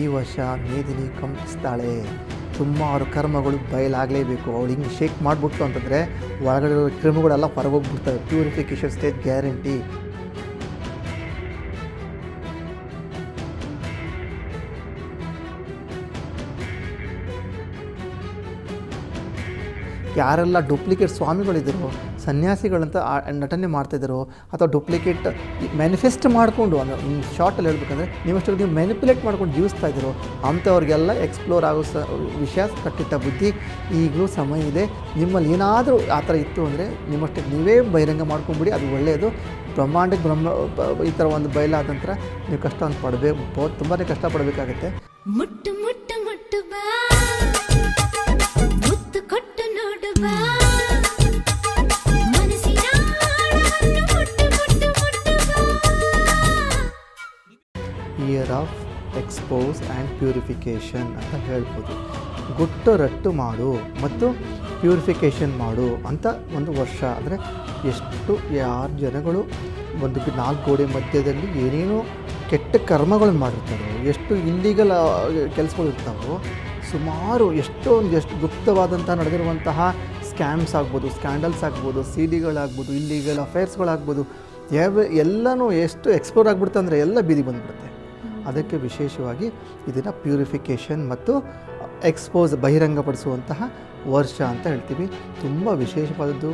ಈ ವರ್ಷ ಮೇದಿನಿ ಕಂಪಿಸ್ತಾಳೆ. ಸುಮಾರು ಕರ್ಮಗಳು ಬಯಲಾಗಲೇಬೇಕು. ಅವಳು ಹಿಂಗೆ ಶೇಕ್ ಮಾಡಿಬಿಟ್ಟು ಅಂತಂದರೆ ಒಳಗಡೆ ಕ್ರಿಮಿಗಳೆಲ್ಲ ಹೊರಗೋಗ್ಬಿಡ್ತವೆ. Purification stage guarantee. ಯಾರೆಲ್ಲ ಡೂಪ್ಲಿಕೇಟ್ ಸ್ವಾಮಿಗಳಿದ್ದರು, ಸನ್ಯಾಸಿಗಳಂತ ನಟನೆ ಮಾಡ್ತಾಯಿದ್ರು, ಅಥವಾ ಡೂಪ್ಲಿಕೇಟ್ ಮ್ಯಾನಿಫೆಸ್ಟ್ ಮಾಡಿಕೊಂಡು ಇನ್ನು ಶಾರ್ಟಲ್ಲಿ ಹೇಳ್ಬೇಕಂದ್ರೆ ನೀವಷ್ಟು ನೀವು ಮ್ಯಾನಿಪುಲೇಟ್ ಮಾಡ್ಕೊಂಡು ಜೀವಿಸ್ತಾ ಇದ್ರು ಅಂಥವ್ರಿಗೆಲ್ಲ ಎಕ್ಸ್ಪ್ಲೋರ್ ಆಗೋ ವಿಷಯ ಕಟ್ಟಿಟ್ಟ ಬುದ್ಧಿ. ಈಗಲೂ ಸಮಯ ಇದೆ. ನಿಮ್ಮಲ್ಲಿ ಏನಾದರೂ ಆ ಥರ ಇತ್ತು ಅಂದರೆ ನಿಮ್ಮಷ್ಟಕ್ಕೆ ನೀವೇ ಬಹಿರಂಗ ಮಾಡ್ಕೊಂಬಿಡಿ, ಅದು ಒಳ್ಳೆಯದು. ಬ್ರಹ್ಮಾಂಡಕ್ಕೆ ಈ ಥರ ಒಂದು ಬಯಲಾದ ನಂತರ ನೀವು ಕಷ್ಟ ಅಂತ ಪಡಬೇಕು, ತುಂಬಾ ಕಷ್ಟಪಡಬೇಕಾಗತ್ತೆ. ಮುಟ್ಟು ಮುಟ್ಟು ಮುಟ್ಟು ಬಾ, ಮುತ್ತು ಕೊಟ್ಟು ನೋಡು ಬಾ, ಮನಸ್ಸಿನ ಆಳವನ್ನು ಮುಟ್ಟು ಮುಟ್ಟು ಮುಟ್ಟು ಬಾ. Year of expose and purification ಅಂತ ಹೇಳ್ಬೋದು. ಗುಟ್ಟು ರಟ್ಟು ಮಾಡು ಮತ್ತು ಪ್ಯೂರಿಫಿಕೇಷನ್ ಮಾಡು ಅಂತ ಒಂದು ವರ್ಷ. ಅಂದರೆ ಎಷ್ಟು ಯಾರು ಜನಗಳು ಒಂದು 4 ಗೋಡೆ ಮಧ್ಯದಲ್ಲಿ ಏನೇನೋ ಕೆಟ್ಟ ಕರ್ಮಗಳನ್ನು ಮಾಡಿರ್ತಾರೋ, ಎಷ್ಟು ಇಲ್ಲೀಗಲ್ ಕೆಲಸಗಳು ಇರ್ತಾವೋ, ಸುಮಾರು ಎಷ್ಟು ಗುಪ್ತವಾದಂಥ ನಡೆದಿರುವಂತಹ ಸ್ಕ್ಯಾಮ್ಸ್ ಆಗ್ಬೋದು, ಸ್ಕ್ಯಾಂಡಲ್ಸ್ ಆಗ್ಬೋದು, ಸಿಡಿಗಳಾಗ್ಬೋದು, ಇಲ್ಲೀಗಲ್ ಅಫೇರ್ಸ್ಗಳಾಗ್ಬೋದು, ಎಲ್ಲನೂ ಎಷ್ಟು ಎಕ್ಸ್ಪ್ಲೋರ್ ಆಗಿಬಿಡುತ್ತೆ ಅಂದರೆ ಎಲ್ಲ ಬೀದಿ ಬಂದುಬಿಡುತ್ತೆ. ಅದಕ್ಕೆ ವಿಶೇಷವಾಗಿ ಇದನ್ನು ಪ್ಯೂರಿಫಿಕೇಷನ್ ಮತ್ತು ಎಕ್ಸ್ಪೋಸ್ ಬಹಿರಂಗಪಡಿಸುವಂತಹ ವರ್ಷ ಅಂತ ಹೇಳ್ತೀವಿ. ತುಂಬ ವಿಶೇಷವಾದದ್ದು.